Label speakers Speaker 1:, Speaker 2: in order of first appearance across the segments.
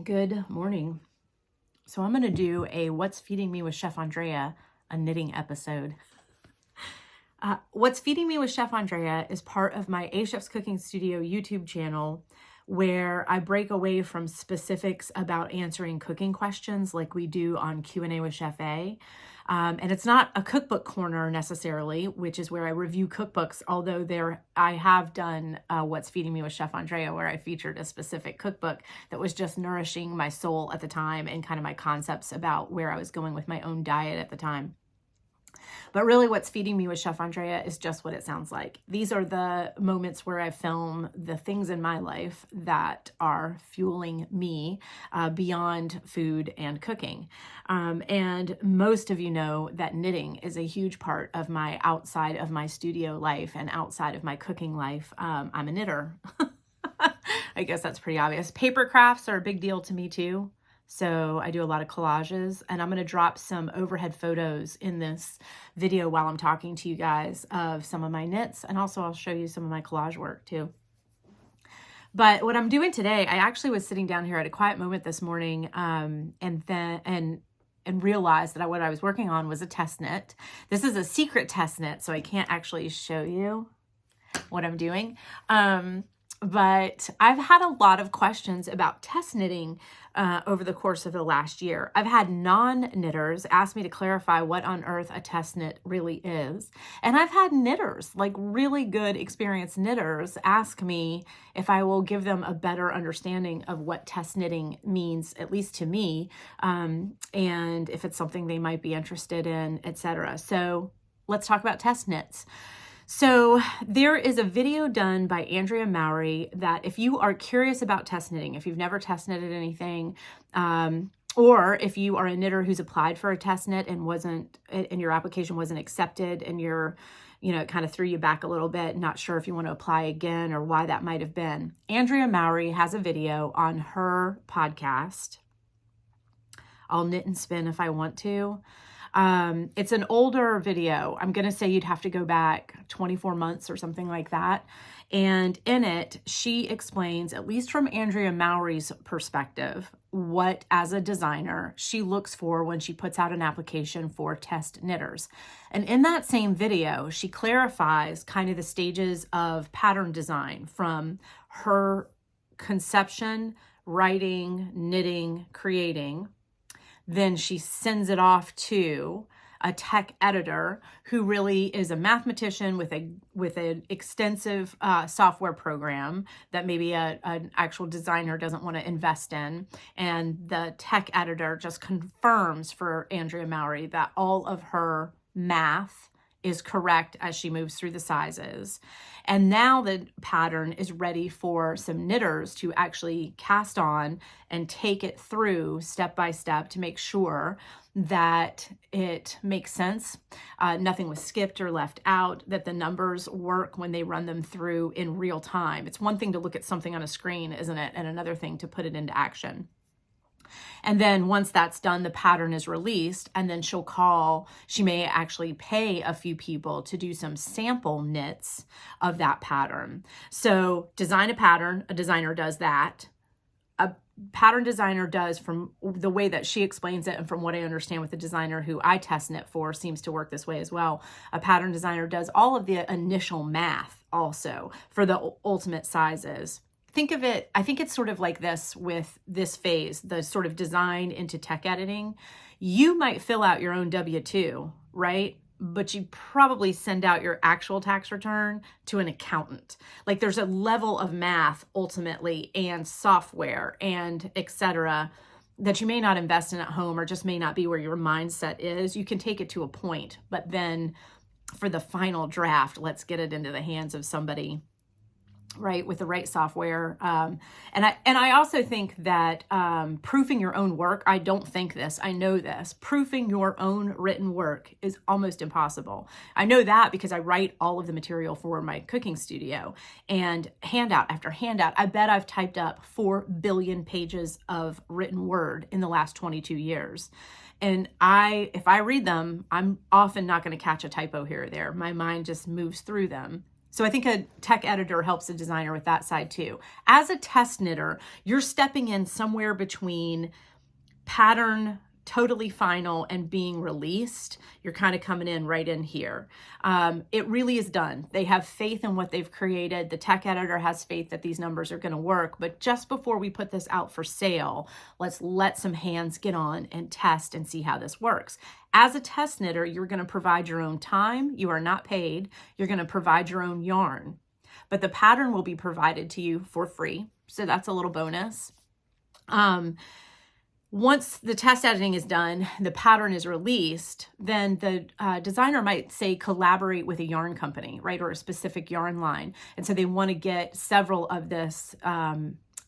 Speaker 1: Good morning. So I'm going to do a What's Feeding Me with Chef Andrea, a knitting episode. What's Feeding Me with Chef Andrea is part of my A Chef's Cooking Studio YouTube channel, where I break away from specifics about answering cooking questions like we do on Q&A with Chef A. And it's not a cookbook corner necessarily, which is where I review cookbooks, although I have done What's Feeding Me with Chef Andrea, where I featured a specific cookbook that was just nourishing my soul at the time and kind of my concepts about where I was going with my own diet at the time. But really What's Feeding Me with Chef Andrea is just what it sounds like. These are the moments where I film the things in my life that are fueling me beyond food and cooking. And most of you know that knitting is a huge part of my outside of my studio life and outside of my cooking life. I'm a knitter. I guess that's pretty obvious. Paper crafts are a big deal to me too. So I do a lot of collages, and I'm going to drop some overhead photos in this video while I'm talking to you guys of some of my knits, and also I'll show you some of my collage work too. But what I'm doing today, I actually was sitting down here at a quiet moment this morning and realized that what I was working on was a test knit. This is a secret test knit, so I can't actually show you what I'm doing. But I've had a lot of questions about test knitting over the course of the last year. I've had non-knitters ask me to clarify what on earth a test knit really is. And I've had knitters, like really good experienced knitters, ask me if I will give them a better understanding of what test knitting means, at least to me, and if it's something they might be interested in, etc. So let's talk about test knits. So there is a video done by Andrea Mowry that if you are curious about test knitting, if you've never test knitted anything, or if you are a knitter who's applied for a test knit and your application wasn't accepted and it kind of threw you back a little bit, not sure if you want to apply again or why that might have been. Andrea Mowry has a video on her podcast. I'll knit and spin if I want to. It's an older video. I'm going to say you'd have to go back 24 months or something like that. And in it, she explains, at least from Andrea Mowry's perspective, what as a designer she looks for when she puts out an application for test knitters. And in that same video, she clarifies kind of the stages of pattern design from her conception, writing, knitting, creating. Then she sends it off to a tech editor who really is a mathematician with an extensive software program that maybe an actual designer doesn't want to invest in. And the tech editor just confirms for Andrea Mowry that all of her math is correct as she moves through the sizes. And now the pattern is ready for some knitters to actually cast on and take it through step by step to make sure that it makes sense. Nothing was skipped or left out, that the numbers work when they run them through in real time. It's one thing to look at something on a screen, isn't it? And another thing to put it into action. And then once that's done, the pattern is released, and then she may actually pay a few people to do some sample knits of that pattern. So design a pattern, a designer does that. A pattern designer does, from the way that she explains it and from what I understand with the designer who I test knit for, seems to work this way as well. A pattern designer does all of the initial math also for the ultimate sizes. Think of it, I think it's sort of like this with this phase, the sort of design into tech editing. You might fill out your own W-2, right? But you probably send out your actual tax return to an accountant. Like there's a level of math ultimately and software and etc. that you may not invest in at home or just may not be where your mindset is. You can take it to a point, but then for the final draft, let's get it into the hands of somebody, right, with the right software. And I also think that proofing your own work, I don't think this, I know this, proofing your own written work is almost impossible. I know that because I write all of the material for my cooking studio, and handout after handout, I bet I've typed up 4 billion pages of written word in the last 22 years. And if I read them, I'm often not going to catch a typo here or there. My mind just moves through them. So I think a tech editor helps a designer with that side too. As a test knitter, you're stepping in somewhere between pattern totally final and being released. You're kind of coming in right in here. It really is done. They have faith in what they've created. The tech editor has faith that these numbers are going to work. But just before we put this out for sale, let's let some hands get on and test and see how this works. As a test knitter, you're going to provide your own time. You are not paid. You're going to provide your own yarn. But the pattern will be provided to you for free. So that's a little bonus. Once the test editing is done, the pattern is released, then the designer might say collaborate with a yarn company, right? Or a specific yarn line. And so they want to get several of this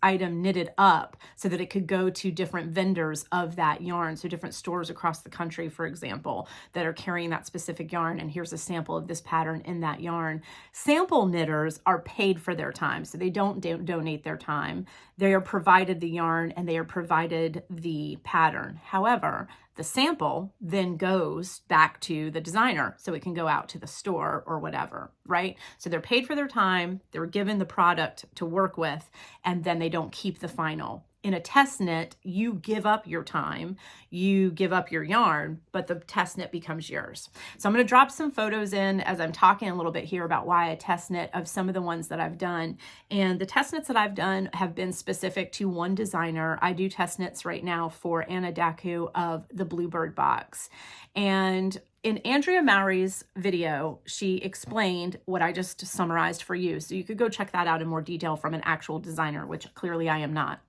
Speaker 1: item knitted up so that it could go to different vendors of that yarn. So different stores across the country, for example, that are carrying that specific yarn. And here's a sample of this pattern in that yarn. Sample knitters are paid for their time. So they don't donate their time. They are provided the yarn and they are provided the pattern. However, the sample then goes back to the designer so it can go out to the store or whatever, right? So they're paid for their time, they're given the product to work with, and then they don't keep the final. In a test knit, you give up your time, you give up your yarn, but the test knit becomes yours. So I'm going to drop some photos in as I'm talking a little bit here about why I test knit of some of the ones that I've done. And the test knits that I've done have been specific to one designer. I do test knits right now for Anna Daku of the Bluebird Box. And in Andrea Mowry's video, she explained what I just summarized for you. So you could go check that out in more detail from an actual designer, which clearly I am not.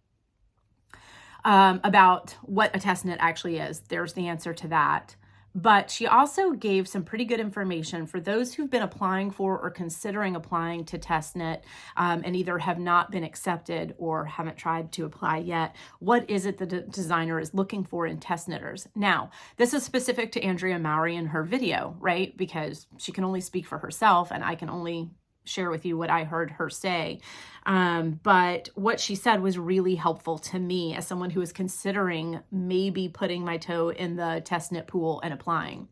Speaker 1: About what a test knit actually is. There's the answer to that. But she also gave some pretty good information for those who've been applying for or considering applying to test knit and either have not been accepted or haven't tried to apply yet. What is it the designer is looking for in test knitters? Now, this is specific to Andrea Mowry in her video, right? Because she can only speak for herself and I can only share with you what I heard her say. But what she said was really helpful to me as someone who is considering maybe putting my toe in the test knit pool and applying.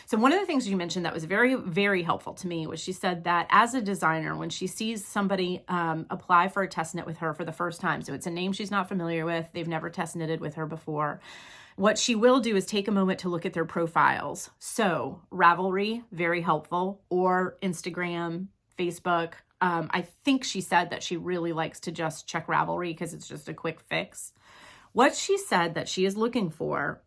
Speaker 1: So one of the things you mentioned that was very, very helpful to me was she said that as a designer, when she sees somebody apply for a test knit with her for the first time, so it's a name she's not familiar with, they've never test knitted with her before, what she will do is take a moment to look at their profiles. So Ravelry, very helpful, or Instagram, Facebook. I think she said that she really likes to just check Ravelry because it's just a quick fix. What she said that she is looking for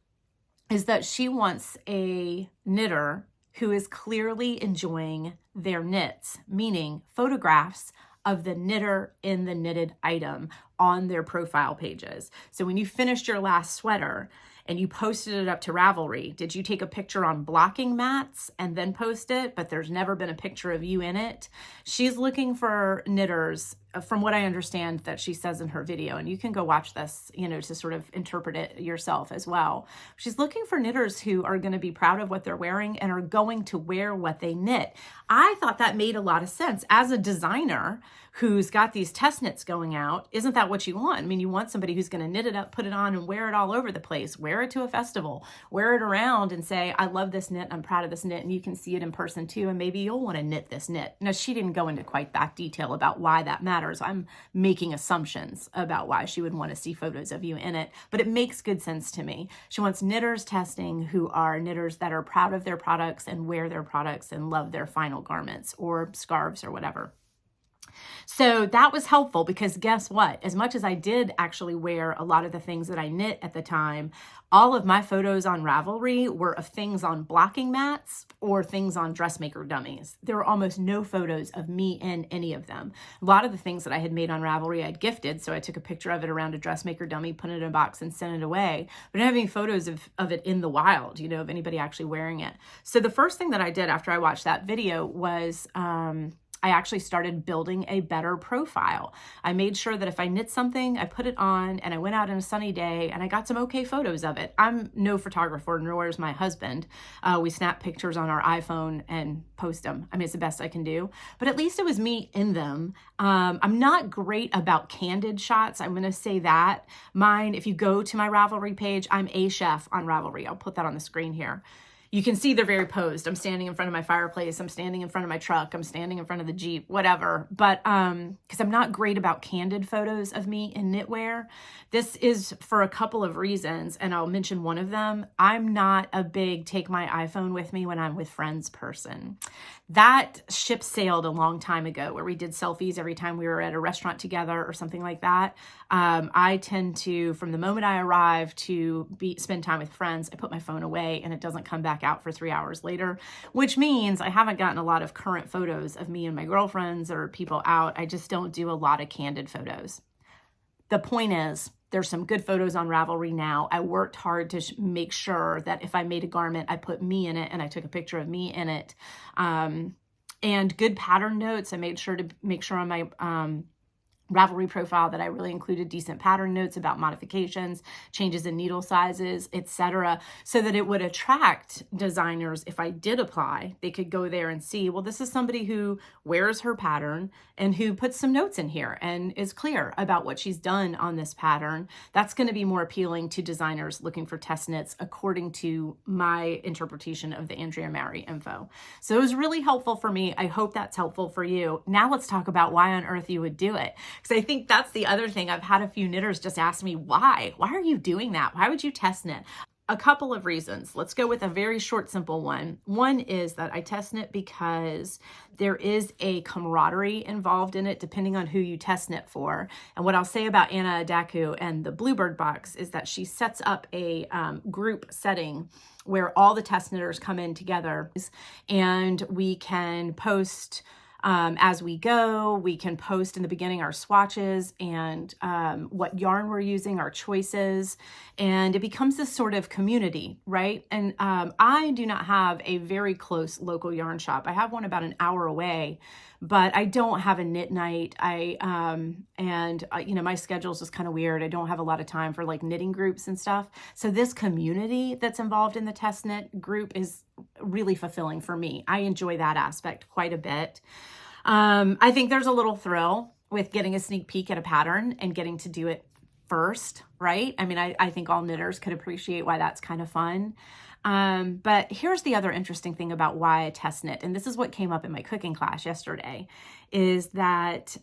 Speaker 1: is that she wants a knitter who is clearly enjoying their knits, meaning photographs of the knitter in the knitted item on their profile pages. So when you finished your last sweater and you posted it up to Ravelry, did you take a picture on blocking mats and then post it, but there's never been a picture of you in it? She's looking for knitters, from what I understand that she says in her video, and you can go watch this, to sort of interpret it yourself as well. She's looking for knitters who are going to be proud of what they're wearing and are going to wear what they knit. I thought that made a lot of sense. As a designer who's got these test knits going out, isn't that what you want? I mean, you want somebody who's going to knit it up, put it on, and wear it all over the place. Wear it to a festival, wear it around and say, I love this knit, I'm proud of this knit, and you can see it in person too, and maybe you'll want to knit this knit. Now, she didn't go into quite that detail about why that matters. I'm making assumptions about why she would want to see photos of you in it, but it makes good sense to me. She wants knitters testing who are knitters that are proud of their products and wear their products and love their final garments or scarves or whatever. So that was helpful because guess what? As much as I did actually wear a lot of the things that I knit at the time, all of my photos on Ravelry were of things on blocking mats or things on dressmaker dummies. There were almost no photos of me in any of them. A lot of the things that I had made on Ravelry I had gifted, so I took a picture of it around a dressmaker dummy, put it in a box and sent it away. But I didn't have any photos of it in the wild, of anybody actually wearing it. So the first thing that I did after I watched that video was I actually started building a better profile. I made sure that if I knit something, I put it on and I went out on a sunny day and I got some okay photos of it. I'm no photographer, nor is my husband. We snap pictures on our iPhone and post them. I mean, it's the best I can do, but at least it was me in them. I'm not great about candid shots. I'm going to say that. Mine, if you go to my Ravelry page, I'm a chef on Ravelry. I'll put that on the screen here. You can see they're very posed. I'm standing in front of my fireplace. I'm standing in front of my truck. I'm standing in front of the Jeep, whatever. But because I'm not great about candid photos of me in knitwear. This is for a couple of reasons, and I'll mention one of them. I'm not a big take my iPhone with me when I'm with friends person. That ship sailed a long time ago, where we did selfies every time we were at a restaurant together or something like that. I tend to, from the moment I arrive to spend time with friends, I put my phone away and it doesn't come back out for 3 hours later, which means I haven't gotten a lot of current photos of me and my girlfriends or people out. I just don't do a lot of candid photos. The point is, there's some good photos on Ravelry now. I worked hard to make sure that if I made a garment, I put me in it and I took a picture of me in it. And good pattern notes. I made sure to make sure on my Ravelry profile that I really included decent pattern notes about modifications, changes in needle sizes, etc., so that it would attract designers. If I did apply, they could go there and see, well, this is somebody who wears her pattern and who puts some notes in here and is clear about what she's done on this pattern. That's going to be more appealing to designers looking for test knits, according to my interpretation of the Andrea Mowry info. So it was really helpful for me. I hope that's helpful for you. Now let's talk about why on earth you would do it. Because I think that's the other thing. I've had a few knitters just ask me, why? Why are you doing that? Why would you test knit? A couple of reasons. Let's go with a very short, simple one. One is that I test knit because there is a camaraderie involved in it, depending on who you test knit for. And what I'll say about Anna Adaku and the Bluebird box is that she sets up a group setting where all the test knitters come in together, and we can post as we go. We can post in the beginning our swatches and what yarn we're using, our choices, and it becomes this sort of community, right? And I do not have a very close local yarn shop. I have one about an hour away, but I don't have a knit night. You know, my schedule is just kind of weird. I don't have a lot of time for like knitting groups and stuff. So this community that's involved in the test knit group is really fulfilling for me. I enjoy that aspect quite a bit. I think there's a little thrill with getting a sneak peek at a pattern and getting to do it first, right? I mean, I think all knitters could appreciate why that's kind of fun. But here's the other interesting thing about why I test knit, and this is what came up in my cooking class yesterday, is that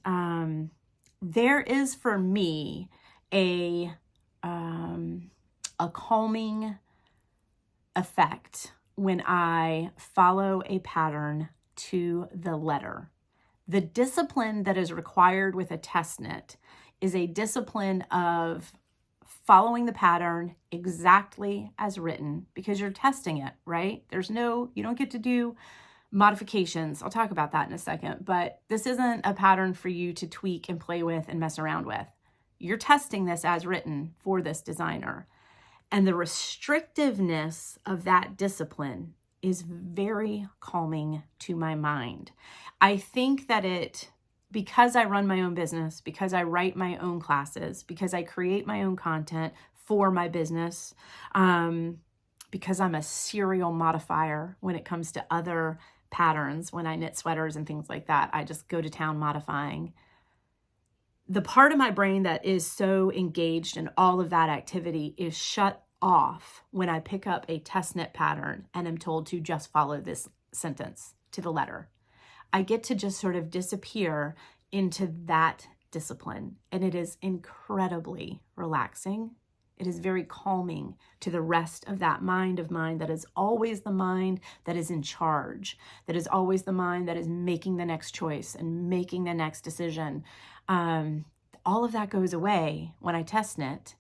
Speaker 1: there is for me a calming effect when I follow a pattern to the letter. The discipline that is required with a test knit is a discipline of following the pattern exactly as written, because you're testing it, right? You don't get to do modifications. I'll talk about that in a second, but this isn't a pattern for you to tweak and play with and mess around with. You're testing this as written for this designer. And the restrictiveness of that discipline is very calming to my mind. I think that because I run my own business, because I write my own classes, because I create my own content for my business, because I'm a serial modifier when it comes to other patterns, when I knit sweaters and things like that, I just go to town modifying. The part of my brain that is so engaged in all of that activity is shut off when I pick up a test knit pattern and am told to just follow this sentence to the letter. I get to just sort of disappear into that discipline, and it is incredibly relaxing. It is very calming to the rest of that mind of mine that is always the mind that is in charge, that is always the mind that is making the next choice and making the next decision. All of that goes away when I test knit,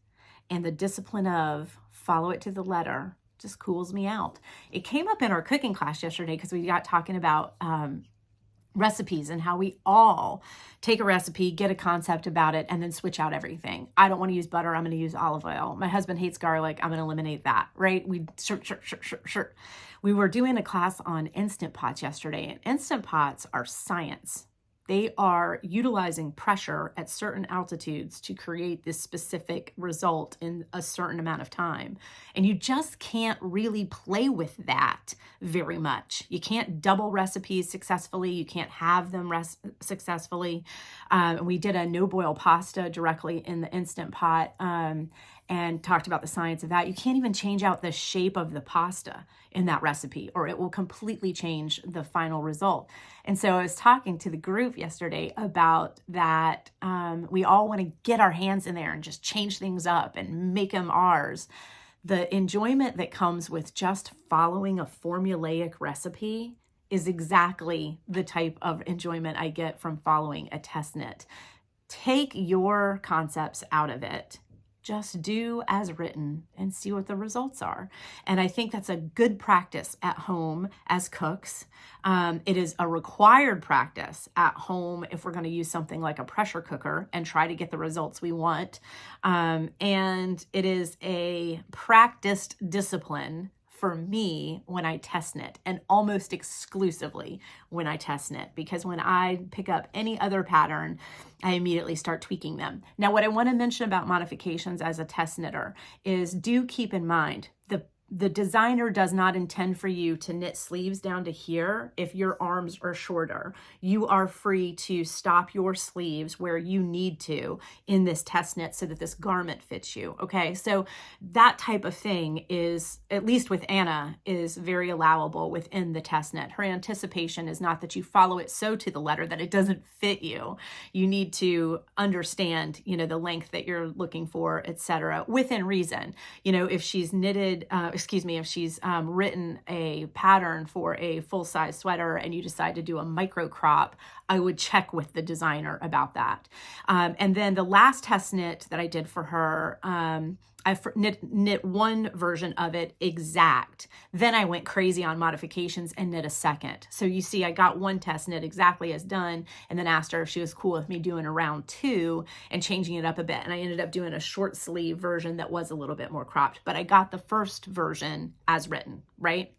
Speaker 1: and the discipline of follow it to the letter just cools me out. It came up in our cooking class yesterday because we got talking about recipes and how we all take a recipe, get a concept about it, and then switch out everything. I don't want to use butter. I'm going to use olive oil. My husband hates garlic. I'm going to eliminate that, right? Sure. We were doing a class on Instant Pots yesterday, and Instant Pots are science. They are utilizing pressure at certain altitudes to create this specific result in a certain amount of time. And you just can't really play with that very much. You can't double recipes successfully. You can't have them successfully. We did a no-boil pasta directly in the Instant Pot. And and talked about the science of that. You can't even change out the shape of the pasta in that recipe, or it will completely change the final result. And so I was talking to the group yesterday about that. We all want to get our hands in there and just change things up and make them ours. The enjoyment that comes with just following a formulaic recipe is exactly the type of enjoyment I get from following a test knit. Take your concepts out of it. Just do as written and see what the results are. And I think that's a good practice at home as cooks. It is a required practice at home if we're going to use something like a pressure cooker and try to get the results we want. And it is a practiced discipline for me when I test knit, and almost exclusively when I test knit, because when I pick up any other pattern, I immediately start tweaking them. Now, what I want to mention about modifications as a test knitter is do keep in mind the designer does not intend for you to knit sleeves down to here if your arms are shorter. You are free to stop your sleeves where you need to in this test knit so that this garment fits you. Okay, so that type of thing is, at least with Anna, is very allowable within the test knit. Her anticipation is not that you follow it so to the letter that it doesn't fit you. You need to understand, the length that you're looking for, etc., within reason. If she's knitted, if she's written a pattern for a full-size sweater and you decide to do a micro crop, I would check with the designer about that. And then the last test knit that I did for her, I knit one version of it exact. Then I went crazy on modifications and knit a second. So you see, I got one test knit exactly as done, and then asked her if she was cool with me doing a round 2 and changing it up a bit. And I ended up doing a short sleeve version that was a little bit more cropped, but I got the first version as written, right?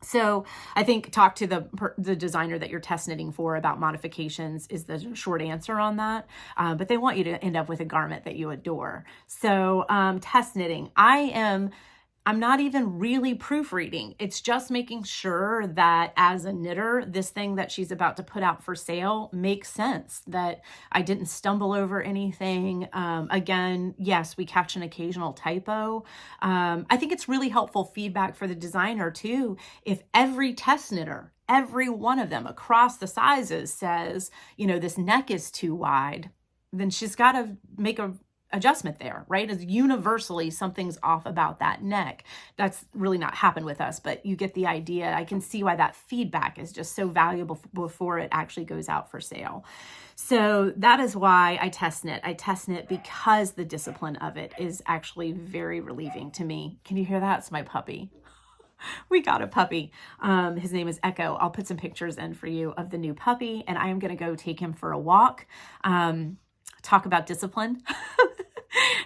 Speaker 1: So I think talk to the designer that you're test knitting for about modifications is the short answer on that. But they want you to end up with a garment that you adore. So test knitting, I'm not even really proofreading. It's just making sure that as a knitter, this thing that she's about to put out for sale makes sense, that I didn't stumble over anything. Again, yes, we catch an occasional typo. I think it's really helpful feedback for the designer too. If every test knitter, every one of them across the sizes says, this neck is too wide, then she's got to make a adjustment there, right? As universally something's off about that neck. That's really not happened with us, but you get the idea. I can see why that feedback is just so valuable before it actually goes out for sale. So that is why I test knit. I test knit because the discipline of it is actually very relieving to me. Can you hear that? It's my puppy. We got a puppy. His name is Echo. I'll put some pictures in for you of the new puppy, and I am going to go take him for a walk. Talk about discipline.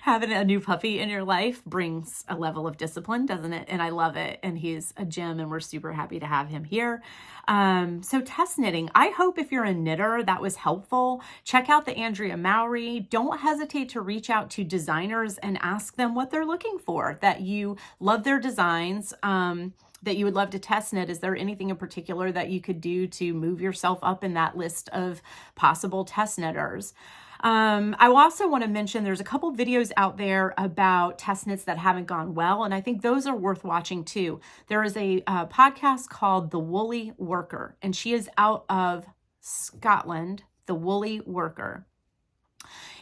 Speaker 1: Having a new puppy in your life brings a level of discipline, doesn't it? And I love it. And he's a gem, and we're super happy to have him here. So test knitting. I hope if you're a knitter, that was helpful. Check out the Andrea Mowry. Don't hesitate to reach out to designers and ask them what they're looking for, that you love their designs, that you would love to test knit. Is there anything in particular that you could do to move yourself up in that list of possible test knitters? I also want to mention there's a couple videos out there about test knits that haven't gone well, and I think those are worth watching too. There is a podcast called The Woolly Worker, and she is out of Scotland, The Woolly Worker.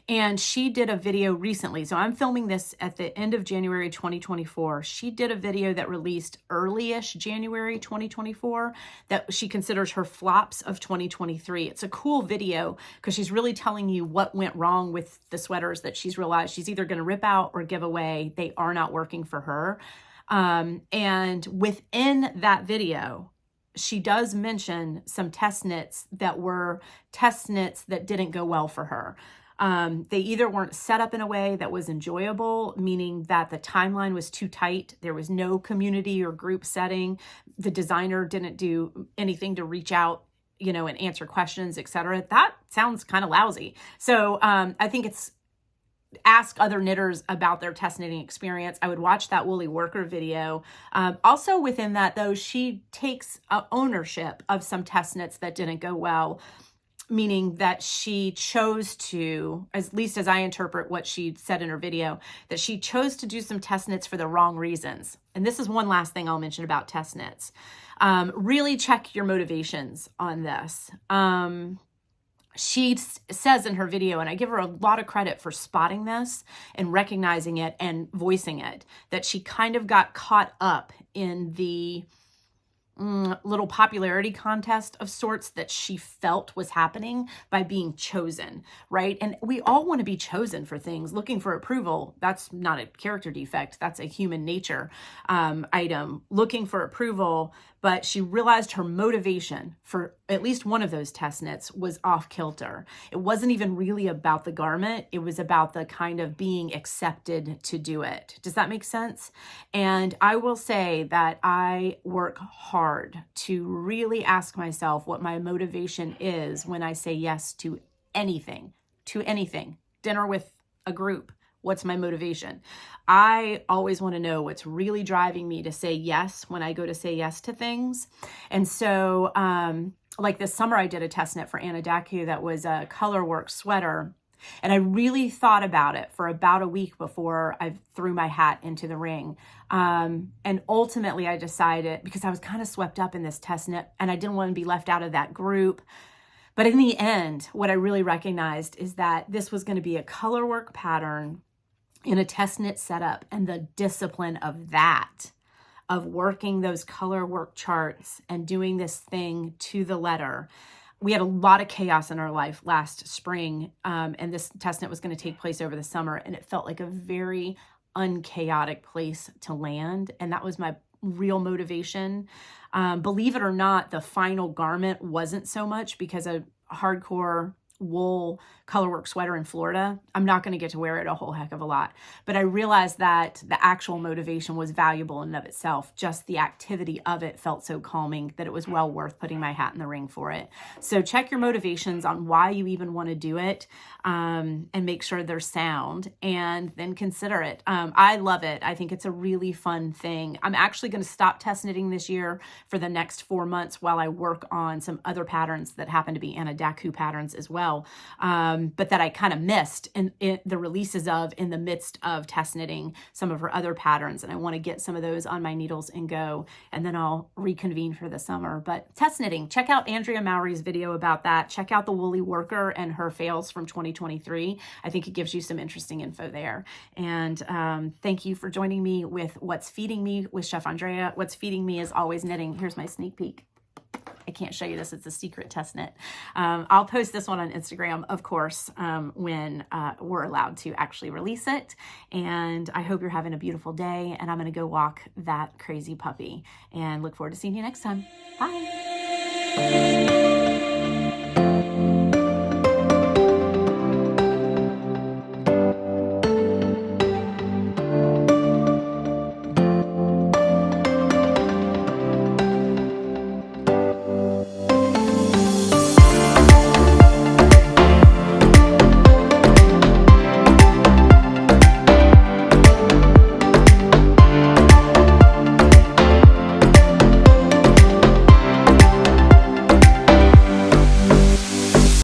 Speaker 1: And she did a video recently. So I'm filming this at the end of January 2024. She did a video that released early-ish January 2024 that she considers her flops of 2023. It's a cool video because she's really telling you what went wrong with the sweaters that she's realized she's either going to rip out or give away. They are not working for her. And within that video, she does mention some test knits that were test knits that didn't go well for her. They either weren't set up in a way that was enjoyable, meaning that the timeline was too tight. There was no community or group setting. The designer didn't do anything to reach out, and answer questions, etc. That sounds kind of lousy. So I think it's ask other knitters about their test knitting experience. I would watch that Woolly Worker video. Also within that though, she takes ownership of some test knits that didn't go well. meaning that she chose to, at least as I interpret what she said in her video, that she chose to do some test knits for the wrong reasons. And this is one last thing I'll mention about test knits. Really check your motivations on this. She says in her video, and I give her a lot of credit for spotting this and recognizing it and voicing it, that she kind of got caught up in the little popularity contest of sorts that she felt was happening by being chosen, right? And we all want to be chosen for things, looking for approval. That's not a character defect. That's a human nature item, looking for approval. But she realized her motivation for at least one of those test knits was off kilter. It wasn't even really about the garment. It was about the kind of being accepted to do it. Does that make sense? And I will say that I work hard to really ask myself what my motivation is when I say yes to anything, dinner with a group. What's my motivation? I always want to know what's really driving me to say yes when I go to say yes to things. And so, like this summer, I did a test knit for Anna Daku that was a color work sweater. And I really thought about it for about a week before I threw my hat into the ring. And ultimately I decided, because I was kind of swept up in this test knit and I didn't want to be left out of that group. But in the end, what I really recognized is that this was going to be a color work pattern in a test knit setup, and the discipline of that, of working those color work charts and doing this thing to the letter. We had a lot of chaos in our life last spring, and this test knit was going to take place over the summer, and it felt like a very unchaotic place to land, and that was my real motivation. Believe it or not, the final garment wasn't so much because a hardcore wool colorwork sweater in Florida, I'm not going to get to wear it a whole heck of a lot. But I realized that the actual motivation was valuable in and of itself. Just the activity of it felt so calming that it was well worth putting my hat in the ring for it. So check your motivations on why you even want to do it, and make sure they're sound, and then consider it. I love it. I think it's a really fun thing. I'm actually going to stop test knitting this year for the next 4 months while I work on some other patterns that happen to be Anna Daku patterns as well. But that I kind of missed in the releases of in the midst of test knitting some of her other patterns. And I want to get some of those on my needles and go, and then I'll reconvene for the summer. But test knitting, check out Andrea Mowry's video about that. Check out the Woolly Worker and her fails from 2023. I think it gives you some interesting info there. And thank you for joining me with What's Feeding Me with Chef Andrea. What's feeding me is always knitting. Here's my sneak peek. I can't show you this. It's a secret test knit. I'll post this one on Instagram, of course, when we're allowed to actually release it. And I hope you're having a beautiful day. And I'm going to go walk that crazy puppy and look forward to seeing you next time. Bye.